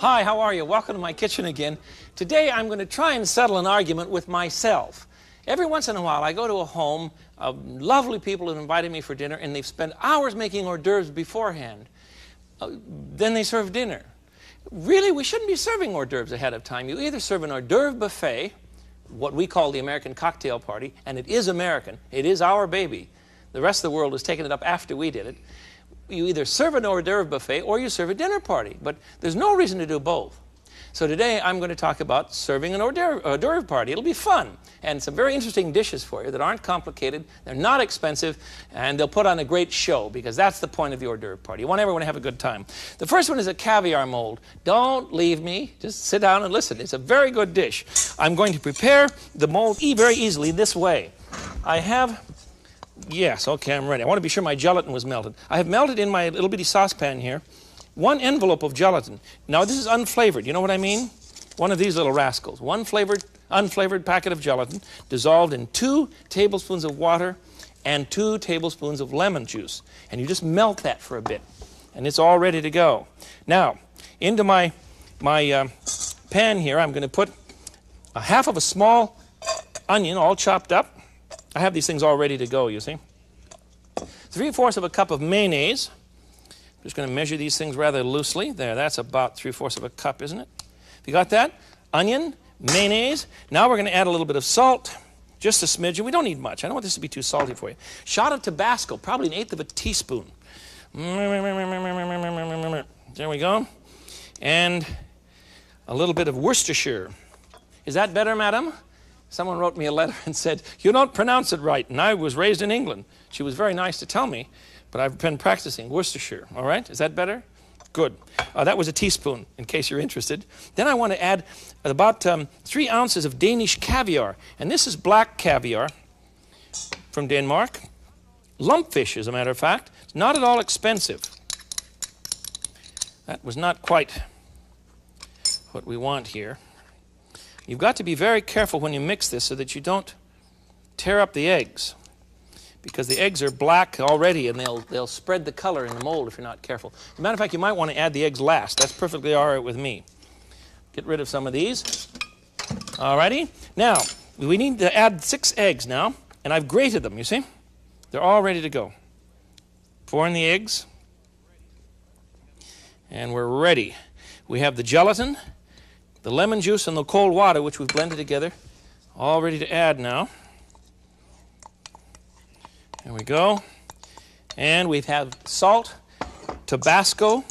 Hi, how are you? Welcome to my kitchen again. Today I'm going to try and settle an argument with myself. Every once in a while I go to a home of lovely people who invited me for dinner, and they've spent hours making hors d'oeuvres beforehand. Then they serve dinner. Really, we shouldn't be serving hors d'oeuvres ahead of time. You either serve an hors d'oeuvre buffet, what we call the American cocktail party, and it is American. It is our baby. The rest of the world has taken it up after we did it. You either serve an hors d'oeuvre buffet or you serve a dinner party, but there's no reason to do both. So today I'm going to talk about serving an hors d'oeuvre party. It'll be fun, and some very interesting dishes for you that aren't complicated, they're not expensive, and they'll put on a great show, because that's the point of the hors d'oeuvre party. You want everyone to have a good time. The first one is a caviar mold. Don't leave me, just sit down and listen. It's a very good dish. I'm going to prepare the mold very easily this way. I have... Yes, okay, I'm ready. I want to be sure my gelatin was melted. I have melted in my little bitty saucepan here 1 envelope of gelatin. Now, this is unflavored. You know what I mean? One of these little rascals. One unflavored packet of gelatin dissolved in 2 tablespoons of water and 2 tablespoons of lemon juice. And you just melt that for a bit, and it's all ready to go. Now, into my pan here, I'm going to put a half of a small onion, all chopped up. I have these things all ready to go, you see. 3/4 of a cup of mayonnaise. I'm just going to measure these things rather loosely. There, that's about 3/4 of a cup, isn't it? You got that? Onion, mayonnaise. Now we're going to add a little bit of salt, just a smidgen. We don't need much. I don't want this to be too salty for you. Shot of Tabasco, probably 1/8 of a teaspoon. There we go. And a little bit of Worcestershire. Is that better, madam? Someone wrote me a letter and said, "You don't pronounce it right." And I was raised in England. She was very nice to tell me, but I've been practicing Worcestershire. All right? Is that better? Good. That was a teaspoon, in case you're interested. Then I want to add about 3 ounces of Danish caviar. And this is black caviar from Denmark. Lumpfish, as a matter of fact. It's not at all expensive. That was not quite what we want here. You've got to be very careful when you mix this so that you don't tear up the eggs, because the eggs are black already, and they'll spread the color in the mold if you're not careful. As a matter of fact, you might want to add the eggs last. That's perfectly all right with me. Get rid of some of these. All righty. Now, we need to add 6 eggs now, and I've grated them, you see? They're all ready to go. Pour in the eggs, and we're ready. We have the gelatin, the lemon juice, and the cold water, which we've blended together, all ready to add now. There we go. And we have salt, Tabasco,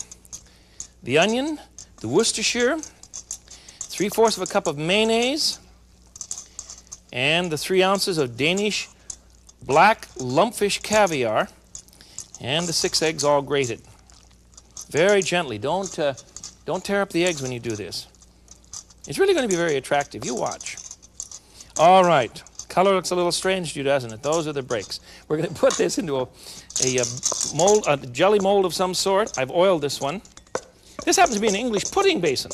the onion, the Worcestershire, 3/4 of a cup of mayonnaise, and the 3 ounces of Danish black lumpfish caviar, and the 6 eggs all grated. Very gently. Don't tear up the eggs when you do this. It's really going to be very attractive. You watch. All right. Color looks a little strange to you, doesn't it? Those are the breaks. We're going to put this into a jelly mold of some sort. I've oiled this one. This happens to be an English pudding basin,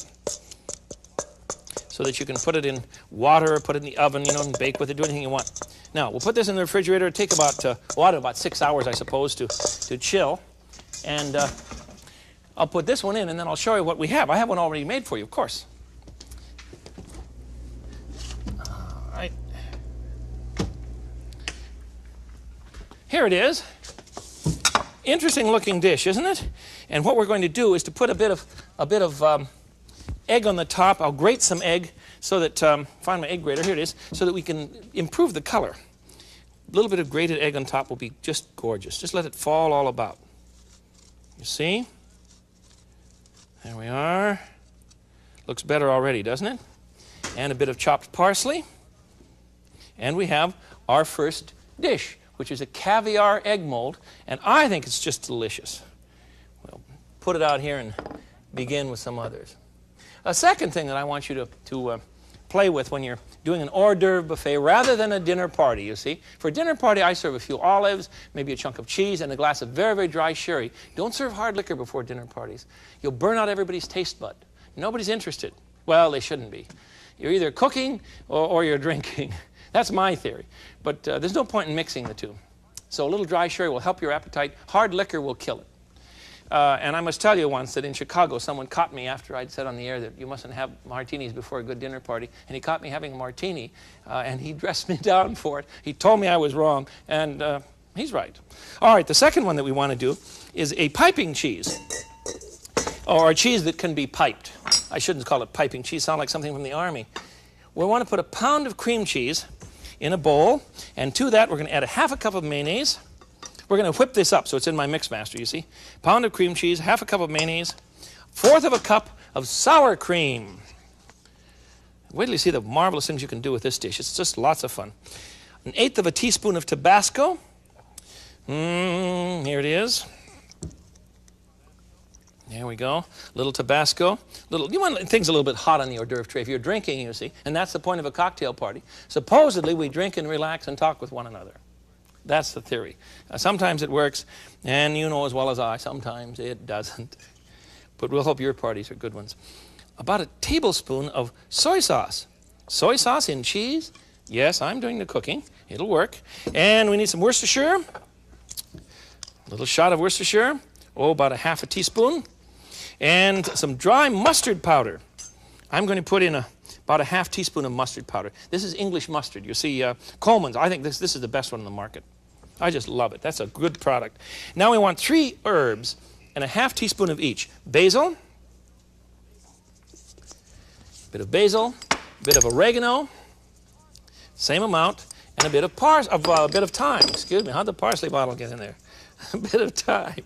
so that you can put it in water or put it in the oven, you know, and bake with it, do anything you want. Now, we'll put this in the refrigerator. It'll take about 6 hours, I suppose, to chill. And I'll put this one in, and then I'll show you what we have. I have one already made for you, of course. Here it is. Interesting looking dish, isn't it? And what we're going to do is to put a bit of egg on the top. I'll grate some egg so that, find my egg grater, here it is, so that we can improve the color. A little bit of grated egg on top will be just gorgeous. Just let it fall all about. You see? There we are. Looks better already, doesn't it? And a bit of chopped parsley. And we have our first dish, which is a caviar egg mold, and I think it's just delicious. We'll put it out here and begin with some others. A second thing that I want you to play with when you're doing an hors d'oeuvre buffet rather than a dinner party, you see. For a dinner party, I serve a few olives, maybe a chunk of cheese, and a glass of very, very dry sherry. Don't serve hard liquor before dinner parties. You'll burn out everybody's taste bud. Nobody's interested. Well, they shouldn't be. You're either cooking or you're drinking. That's my theory. But there's no point in mixing the two. So a little dry sherry will help your appetite. Hard liquor will kill it. And I must tell you once that in Chicago, someone caught me after I'd said on the air that you mustn't have martinis before a good dinner party. And he caught me having a martini, and he dressed me down for it. He told me I was wrong, and he's right. All right, the second one that we want to do is a piping cheese, or a cheese that can be piped. I shouldn't call it piping cheese. Sound like something from the Army. We want to put a pound of cream cheese in a bowl, and to that we're going to add a half a cup of mayonnaise. We're going to whip this up so it's in my mix master, you see. Pound of cream cheese, half a cup of mayonnaise, fourth of a cup of sour cream. Wait till you see the marvelous things you can do with this dish. It's just lots of fun. An eighth of a teaspoon of Tabasco. Here it is. There we go. Little Tabasco. You want things a little bit hot on the hors d'oeuvre tray if you're drinking, you see. And that's the point of a cocktail party. Supposedly, we drink and relax and talk with one another. That's the theory. Sometimes it works, and you know as well as I, sometimes it doesn't. But we'll hope your parties are good ones. About a tablespoon of soy sauce. Soy sauce in cheese? Yes, I'm doing the cooking. It'll work. And we need some Worcestershire. A little shot of Worcestershire. Oh, about a half a teaspoon. And some dry mustard powder. I'm going to put in about a half teaspoon of mustard powder. This is English mustard. You see, Coleman's, I think this is the best one on the market. I just love it. That's a good product. Now we want 3 herbs and a half teaspoon of each. Basil, a bit of basil, a bit of oregano, same amount, and a bit of thyme. Excuse me, how'd the parsley bottle get in there? A bit of thyme.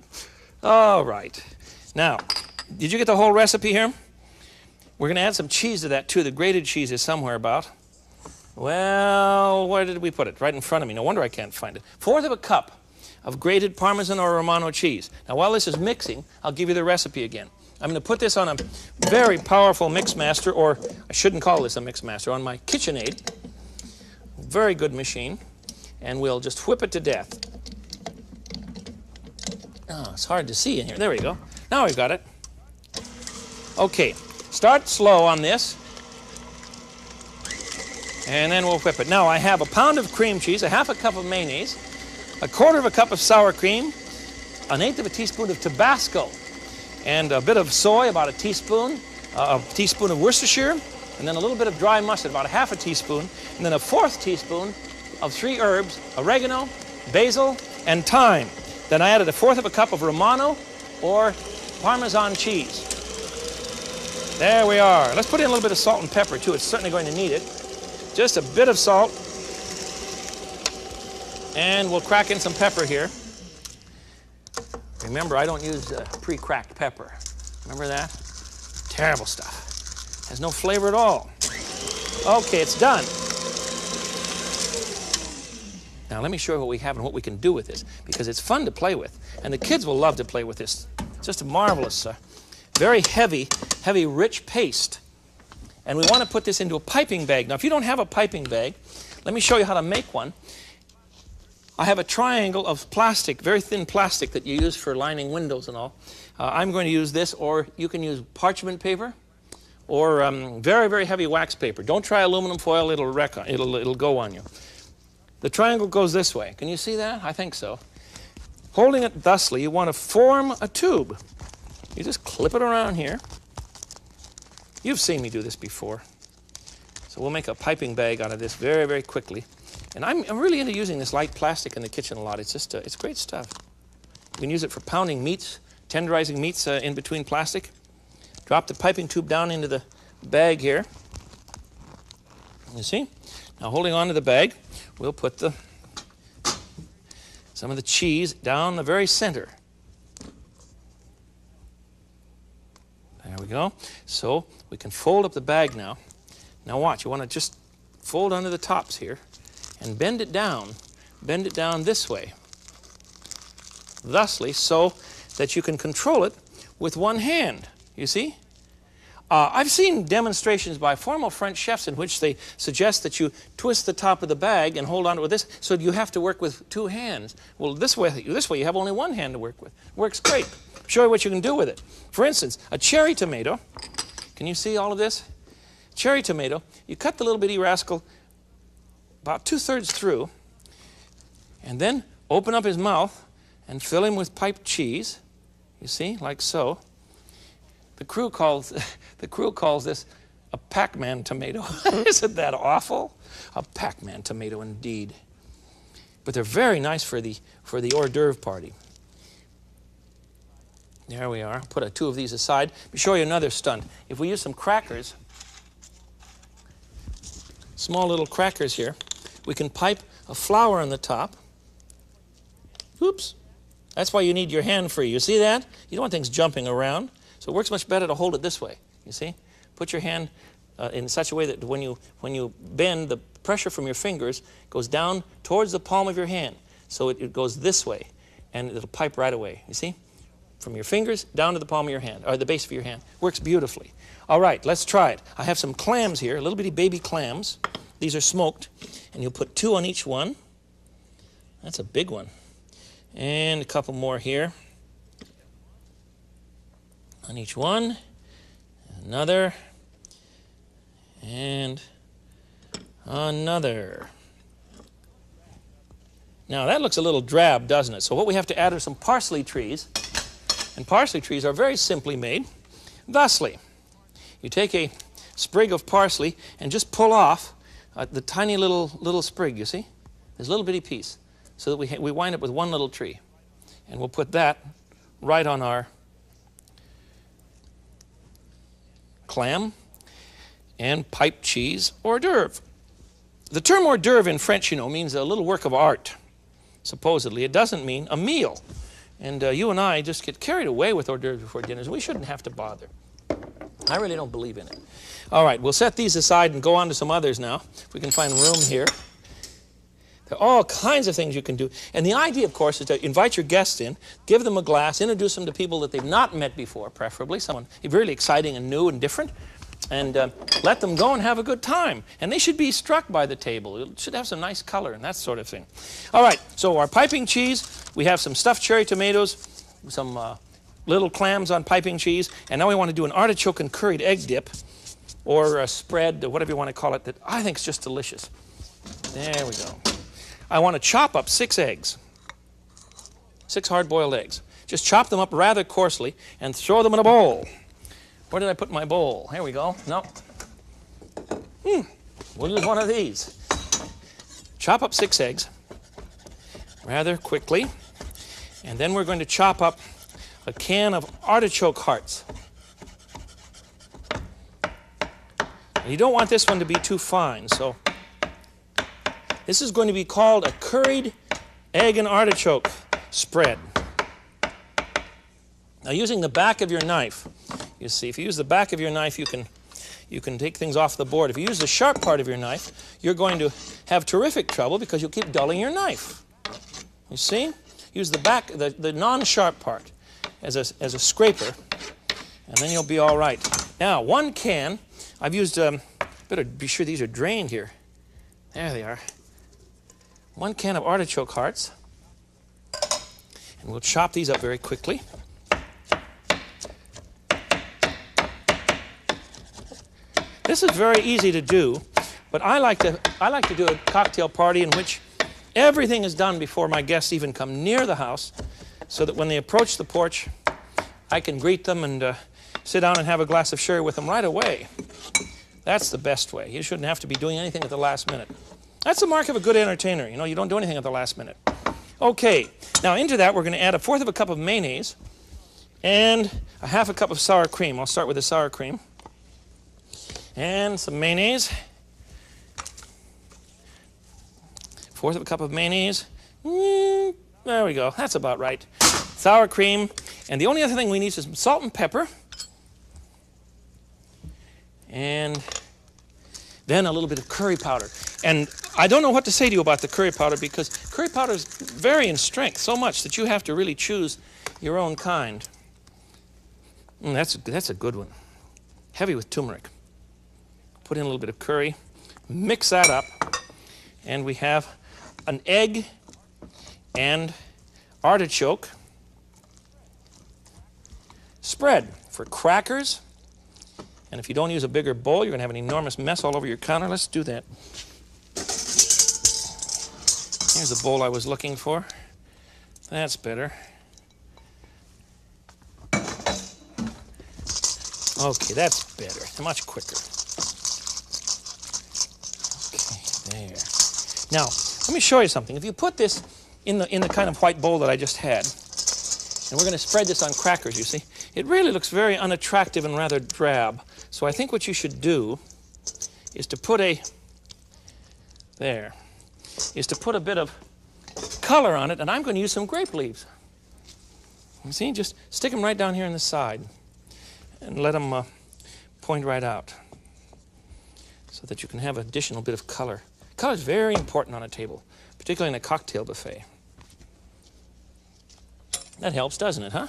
All right. Now, did you get the whole recipe here? We're going to add some cheese to that, too. The grated cheese is somewhere about. Well, where did we put it? Right in front of me. No wonder I can't find it. Fourth of a cup of grated Parmesan or Romano cheese. Now, while this is mixing, I'll give you the recipe again. I'm going to put this on a very powerful mix master, or I shouldn't call this a mix master, on my KitchenAid. Very good machine. And we'll just whip it to death. Oh, it's hard to see in here. There we go. Now we've got it. Okay. Start slow on this, and then we'll whip it. Now I have a pound of cream cheese, a half a cup of mayonnaise, a quarter of a cup of sour cream, an eighth of a teaspoon of Tabasco, and a bit of soy, about a teaspoon of Worcestershire, and then a little bit of dry mustard, about a half a teaspoon, and then a fourth teaspoon of 3 herbs, oregano, basil, and thyme. Then I added a fourth of a cup of Romano or Parmesan cheese. There we are. Let's put in a little bit of salt and pepper, too. It's certainly going to need it. Just a bit of salt. And we'll crack in some pepper here. Remember, I don't use pre-cracked pepper. Remember that? Terrible stuff. Has no flavor at all. Okay, it's done. Now, let me show you what we have and what we can do with this, because it's fun to play with. And the kids will love to play with this. It's just a marvelous, very heavy, rich paste. And we want to put this into a piping bag. Now, if you don't have a piping bag, let me show you how to make one. I have a triangle of plastic, very thin plastic that you use for lining windows and all. I'm going to use this, or you can use parchment paper or very, very heavy wax paper. Don't try aluminum foil, it'll go on you. The triangle goes this way. Can you see that? I think so. Holding it thusly, you want to form a tube. You just clip it around here. You've seen me do this before. So we'll make a piping bag out of this very, very quickly. And I'm really into using this light plastic in the kitchen a lot. It's just, it's great stuff. You can use it for pounding meats, tenderizing meats in between plastic. Drop the piping tube down into the bag here. You see? Now holding on to the bag, we'll put some of the cheese down the very center. There we go. So we can fold up the bag now. Now watch, you want to just fold under the tops here and bend it down this way, thusly, so that you can control it with one hand, you see? I've seen demonstrations by formal French chefs in which they suggest that you twist the top of the bag and hold on to it with this, so you have to work with 2 hands. Well, this way you have only 1 hand to work with. Works great. Show you what you can do with it. For instance, a cherry tomato. Can you see all of this? Cherry tomato. You cut the little bitty rascal about 2/3 through, and then open up his mouth and fill him with piped cheese. You see, like so. The crew calls this a Pac-Man tomato. Isn't that awful? A Pac-Man tomato indeed. But they're very nice for the hors d'oeuvre party. There we are. Put two of these aside. Let me show you another stunt. If we use some crackers, small little crackers here, we can pipe a flower on the top. Oops. That's why you need your hand free. You see that? You don't want things jumping around. So it works much better to hold it this way. You see? Put your hand in such a way that when you bend, the pressure from your fingers goes down towards the palm of your hand. So it goes this way, and it'll pipe right away. You see? From your fingers down to the palm of your hand, or the base of your hand. Works beautifully. All right, let's try it. I have some clams here, little bitty baby clams. These are smoked, and you'll put 2 on each one. That's a big one. And a couple more here on each one. Another. And another. Now that looks a little drab, doesn't it? So what we have to add are some parsley trees. And parsley trees are very simply made. Thusly, you take a sprig of parsley and just pull off the tiny little sprig, you see? This little bitty piece. So that we wind up with one little tree. And we'll put that right on our clam and pipe cheese hors d'oeuvre. The term hors d'oeuvre in French, you know, means a little work of art, supposedly. It doesn't mean a meal. And you and I just get carried away with hors d'oeuvres before dinners. We shouldn't have to bother. I really don't believe in it. All right, we'll set these aside and go on to some others now, if we can find room here. There are all kinds of things you can do. And the idea, of course, is to invite your guests in, give them a glass, introduce them to people that they've not met before, preferably, someone really exciting and new and different, and let them go and have a good time. And they should be struck by the table. It should have some nice color and that sort of thing. All right, so our piping cheese, we have some stuffed cherry tomatoes, some little clams on piping cheese, and now we want to do an artichoke and curried egg dip, or a spread, or whatever you want to call it, that I think is just delicious. There we go. I want to chop up 6 eggs, 6 hard-boiled eggs. Just chop them up rather coarsely and throw them in a bowl. Where did I put my bowl? Here we go. No. We'll use one of these. Chop up 6 eggs rather quickly, and then we're going to chop up a can of artichoke hearts. And you don't want this one to be too fine, so this is going to be called a curried egg and artichoke spread. Now, using the back of your knife, you see, if you use the back of your knife, you can take things off the board. If you use the sharp part of your knife, you're going to have terrific trouble because you'll keep dulling your knife. You see? Use the back, the non-sharp part as a scraper, and then you'll be all right. Now, 1 can, I've used, better be sure these are drained here. There they are. 1 can of artichoke hearts, and we'll chop these up very quickly. This is very easy to do, but I like to do a cocktail party in which everything is done before my guests even come near the house, so that when they approach the porch, I can greet them and sit down and have a glass of sherry with them right away. That's the best way. You shouldn't have to be doing anything at the last minute. That's the mark of a good entertainer. You know, you don't do anything at the last minute. Okay, now into that we're going to add 1/4 cup of mayonnaise and 1/2 cup of sour cream. I'll start with the sour cream. And some mayonnaise. 1/4 cup of mayonnaise. There we go. That's about right. Sour cream. And the only other thing we need is some salt and pepper. And then a little bit of curry powder. And I don't know what to say to you about the curry powder, because curry powder is vary in strength so much that you have to really choose your own kind. That's a good one. Heavy with turmeric. Put in a little bit of curry. Mix that up. And we have an egg and artichoke spread for crackers. And if you don't use a bigger bowl, you're going to have an enormous mess all over your counter. Let's do that. Here's the bowl I was looking for. That's better. Okay, that's better. Much quicker. Okay, there. Now, let me show you something. If you put this in the kind of white bowl that I just had, and we're going to spread this on crackers, you see, it really looks very unattractive and rather drab. So I think what you should do is to put a bit of color on it, and I'm going to use some grape leaves. You see, just stick them right down here on the side and let them point right out so that you can have an additional bit of color. Color is very important on a table, particularly in a cocktail buffet. That helps, doesn't it, huh?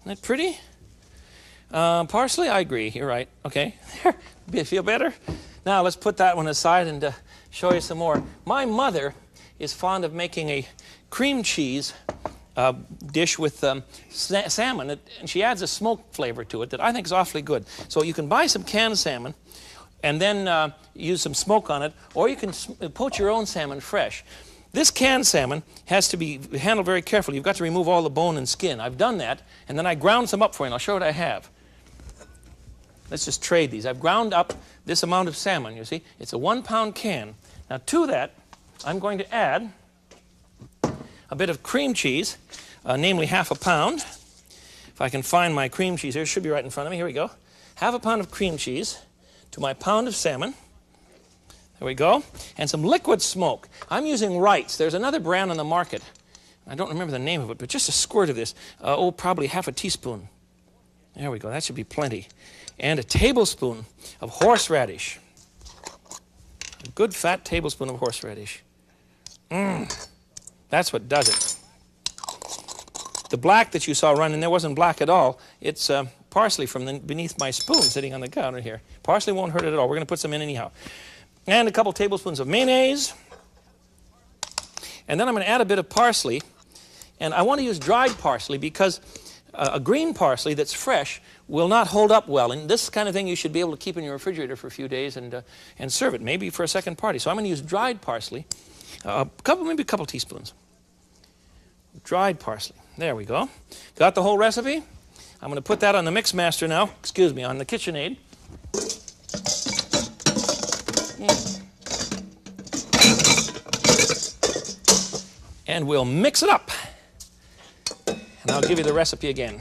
Isn't that pretty? Parsley, I agree. You're right. Okay. There. Feel better? Now let's put that one aside and show you some more. My mother is fond of making a cream cheese dish with salmon, and she adds a smoked flavor to it that I think is awfully good. So you can buy some canned salmon and then use some smoke on it, or you can poach your own salmon fresh. This canned salmon has to be handled very carefully. You've got to remove all the bone and skin. I've done that, and then I ground some up for you, and I'll show what I have. Let's just trade these. I've ground up this amount of salmon, you see. It's a 1-pound can. Now to that, I'm going to add a bit of cream cheese, namely ½ a pound. If I can find my cream cheese here, it should be right in front of me. Here we go. ½ a pound of cream cheese to my pound of salmon. There we go. And some liquid smoke. I'm using Wright's. There's another brand on the market. I don't remember the name of it, but just a squirt of this. Probably ½ a teaspoon. There we go. That should be plenty. And a tablespoon of horseradish. A good fat tablespoon of horseradish. That's what does it. The black that you saw running there wasn't black at all. It's parsley from beneath my spoon sitting on the counter here. Parsley won't hurt it at all. We're going to put some in anyhow. And a couple tablespoons of mayonnaise. And then I'm going to add a bit of parsley. And I want to use dried parsley because a green parsley that's fresh will not hold up well. And this kind of thing you should be able to keep in your refrigerator for a few days and serve it, maybe for a second party. So I'm going to use dried parsley, maybe a couple teaspoons. Dried parsley. There we go. Got the whole recipe? I'm going to put that on the Mix Master now. Excuse me, on the KitchenAid. And we'll mix it up. And I'll give you the recipe again.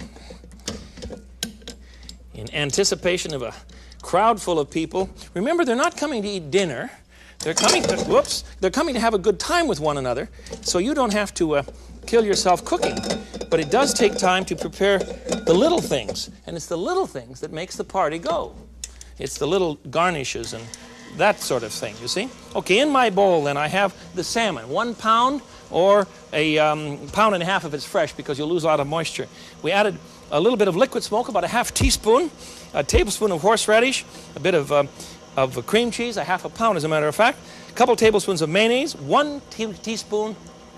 In anticipation of a crowd full of people. Remember, they're not coming to eat dinner. They're coming to, they're coming to have a good time with one another. So you don't have to kill yourself cooking. But it does take time to prepare the little things. And it's the little things that makes the party go. It's the little garnishes and that sort of thing, you see? Okay, in my bowl then I have the salmon, 1 pound or a pound and a half if it's fresh because you'll lose a lot of moisture. We added a little bit of liquid smoke, about a ½ teaspoon, a tablespoon of horseradish, a bit of cream cheese, a ½ a pound as a matter of fact, a couple tablespoons of mayonnaise, 1 teaspoon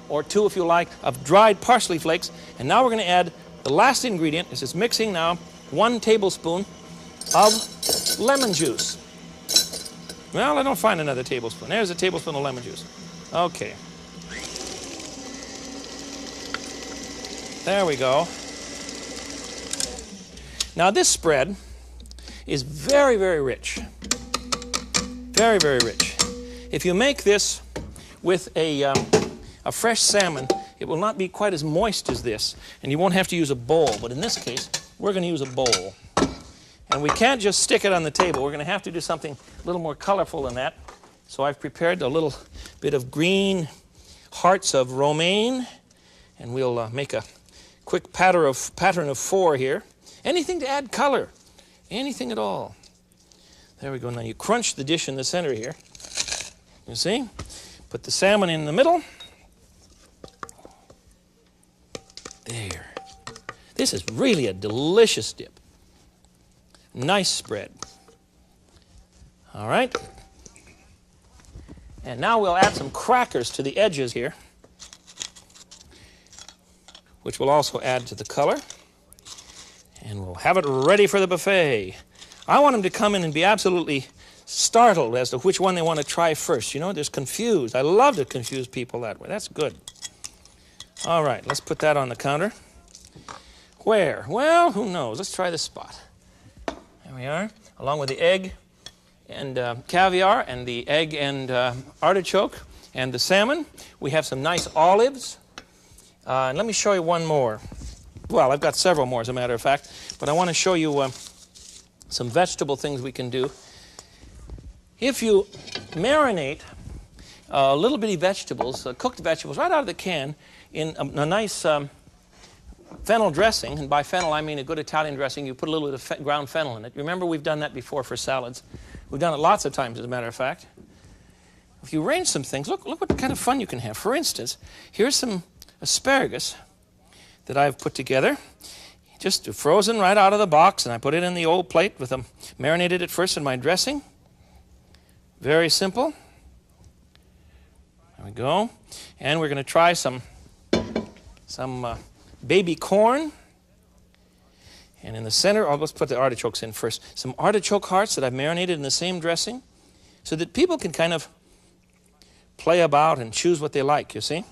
or 2 if you like, of dried parsley flakes, and now we're going to add the last ingredient. This is mixing now, 1 tablespoon of lemon juice. Well, I don't find another tablespoon. There's a tablespoon of lemon juice. Okay. There we go. Now this spread is very, very rich. Very, very rich. If you make this with a fresh salmon, it will not be quite as moist as this, and you won't have to use a bowl. But in this case, we're going to use a bowl. And we can't just stick it on the table. We're going to have to do something a little more colorful than that. So I've prepared a little bit of green hearts of romaine, and we'll make a quick pattern of 4 here. Anything to add color, anything at all. There we go. Now you crunch the dish in the center here. You see? Put the salmon in the middle. There. This is really a delicious dip. Nice spread. All right. And now we'll add some crackers to the edges here, which will also add to the color. And we'll have it ready for the buffet. I want them to come in and be absolutely startled as to which one they want to try first. You know, they're confused. I love to confuse people that way. That's good. All right, let's put that on the counter. Where? Well, who knows? Let's try this spot. we are, along with the egg and caviar and the egg and artichoke and the salmon. We have some nice olives. And let me show you one more. Well, I've got several more, as a matter of fact, but I want to show you some vegetable things we can do. If you marinate little bitty vegetables, cooked vegetables, right out of the can in a nice fennel dressing, and by fennel I mean a good Italian dressing, you put a little bit of ground fennel in it. Remember, we've done that before for salads. We've done it lots of times, as a matter of fact. If you arrange some things, look what kind of fun you can have. For instance, here's some asparagus that I've put together, just frozen right out of the box, and I put it in the old plate with them, marinated it first in my dressing. Very simple. There we go. And we're going to try some baby corn. And in the center, let's put the artichokes in first. Some artichoke hearts that I've marinated in the same dressing so that people can kind of play about and choose what they like, you see?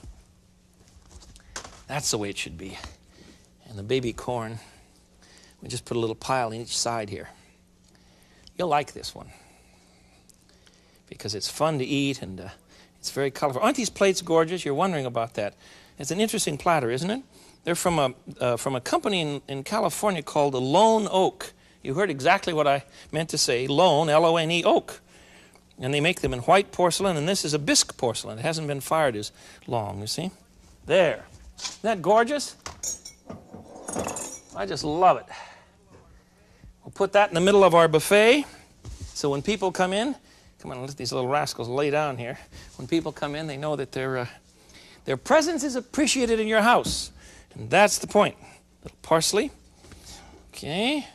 That's the way it should be. And the baby corn, we just put a little pile in each side here. You'll like this one because it's fun to eat and it's very colorful. Aren't these plates gorgeous? You're wondering about that. It's an interesting platter, isn't it? They're from a company in California called Lone Oak. You heard exactly what I meant to say. Lone, L-O-N-E, oak. And they make them in white porcelain, and this is a bisque porcelain. It hasn't been fired as long, you see? There. Isn't that gorgeous? I just love it. We'll put that in the middle of our buffet, so when people come in, come on, let these little rascals lay down here. When people come in, they know that their presence is appreciated in your house. And that's the point. A little parsley. Okay.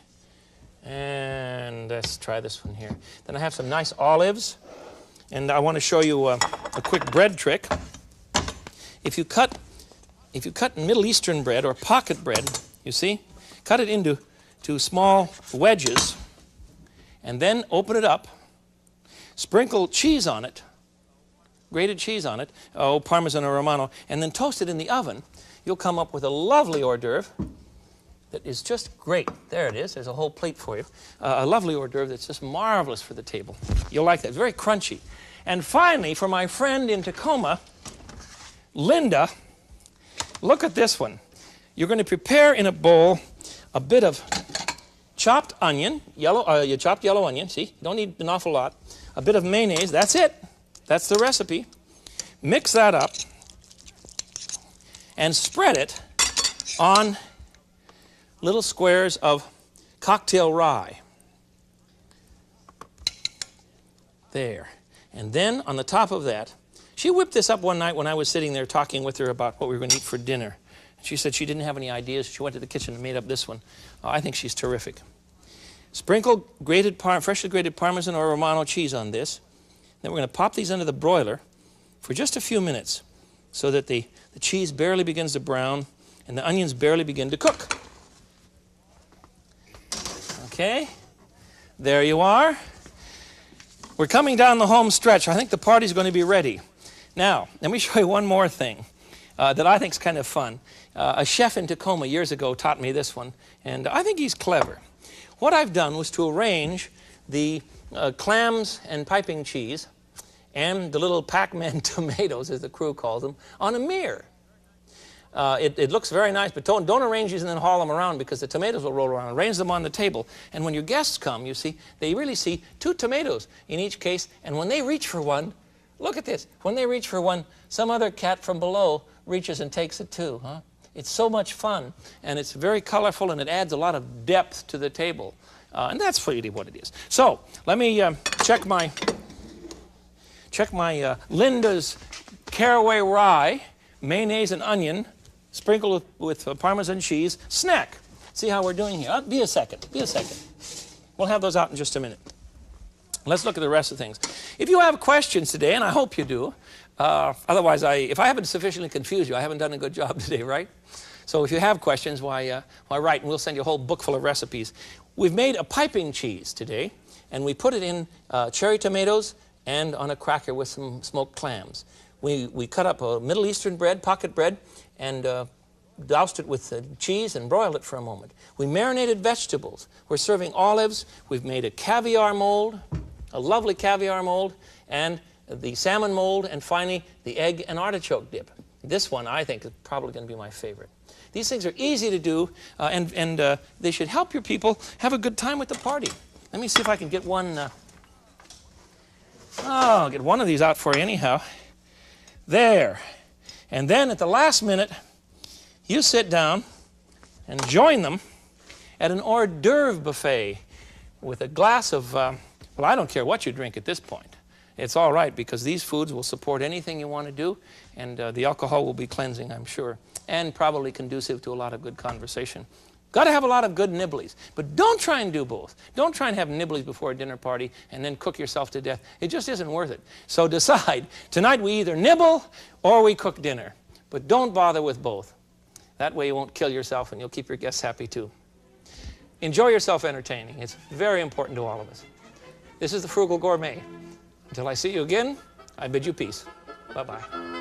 And let's try this one here. Then I have some nice olives. And I want to show you a quick bread trick. If you cut Middle Eastern bread or pocket bread, you see, cut it into small wedges, and then open it up, sprinkle cheese on it, grated cheese on it, Parmesan or Romano, and then toast it in the oven, you'll come up with a lovely hors d'oeuvre that is just great. There it is. There's a whole plate for you. A lovely hors d'oeuvre that's just marvelous for the table. You'll like that. Very crunchy. And finally, for my friend in Tacoma, Linda, look at this one. You're going to prepare in a bowl a bit of chopped onion, chopped yellow onion. See, you don't need an awful lot. A bit of mayonnaise. That's it. That's the recipe. Mix that up and spread it on little squares of cocktail rye. There. And then on the top of that, she whipped this up one night when I was sitting there talking with her about what we were going to eat for dinner. She said she didn't have any ideas. She went to the kitchen and made up this one. I think she's terrific. Sprinkle freshly grated Parmesan or Romano cheese on this. Then we're going to pop these under the broiler for just a few minutes so that the cheese barely begins to brown and the onions barely begin to cook. Okay, there you are. We're coming down the home stretch. I think the party's going to be ready. Now, let me show you one more thing that I think is kind of fun. A chef in Tacoma years ago taught me this one, and I think he's clever. What I've done was to arrange the clams and piping cheese and the little Pac-Man tomatoes, as the crew calls them, on a mirror. It looks very nice, but don't arrange these and then haul them around because the tomatoes will roll around. Arrange them on the table. And when your guests come, you see, they really see 2 tomatoes in each case. And when they reach for one, look at this. When they reach for one, some other cat from below reaches and takes it too. Huh? It's so much fun, and it's very colorful, and it adds a lot of depth to the table. And that's really what it is. So let me check my Linda's caraway rye, mayonnaise and onion, sprinkled with Parmesan cheese, snack. See how we're doing here. Be a second. We'll have those out in just a minute. Let's look at the rest of things. If you have questions today, and I hope you do, otherwise, if I haven't sufficiently confused you, I haven't done a good job today, right? So if you have questions, why write, and we'll send you a whole book full of recipes. We've made a piping cheese today, and we put it in cherry tomatoes and on a cracker with some smoked clams. We cut up a Middle Eastern bread, pocket bread, and doused it with cheese and broiled it for a moment. We marinated vegetables. We're serving olives. We've made a caviar mold, a lovely caviar mold, and the salmon mold, and finally the egg and artichoke dip. This one, I think, is probably going to be my favorite. These things are easy to do, and they should help your people have a good time with the party. Let me see if I can get one. I'll get one of these out for you anyhow. There. And then at the last minute, you sit down and join them at an hors d'oeuvre buffet with a glass of, well, I don't care what you drink at this point. It's all right, because these foods will support anything you want to do, and the alcohol will be cleansing, I'm sure, and probably conducive to a lot of good conversation. Got to have a lot of good nibblies, but don't try and do both. Don't try and have nibblies before a dinner party and then cook yourself to death. It just isn't worth it. So decide, tonight we either nibble or we cook dinner, but don't bother with both. That way you won't kill yourself and you'll keep your guests happy too. Enjoy yourself entertaining. It's very important to all of us. This is the Frugal Gourmet. Until I see you again, I bid you peace. Bye-bye.